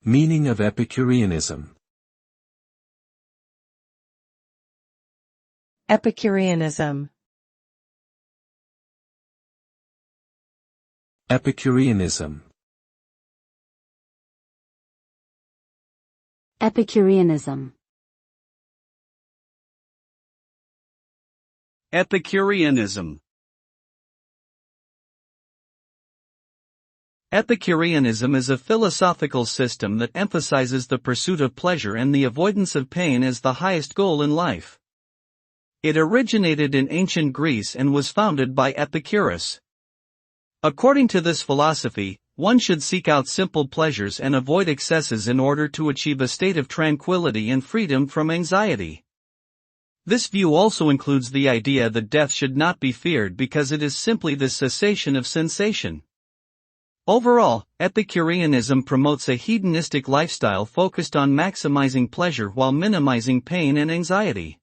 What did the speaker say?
Meaning of Epicureanism. Epicureanism. Epicureanism. Epicureanism. Epicureanism. Epicureanism is a philosophical system that emphasizes the pursuit of pleasure and the avoidance of pain as the highest goal in life. It originated in ancient Greece and was founded by Epicurus. According to this philosophy, one should seek out simple pleasures and avoid excesses in order to achieve a state of tranquility and freedom from anxiety. This view also includes the idea that death should not be feared because it is simply the cessation of sensation. Overall, Epicureanism promotes a hedonistic lifestyle focused on maximizing pleasure while minimizing pain and anxiety.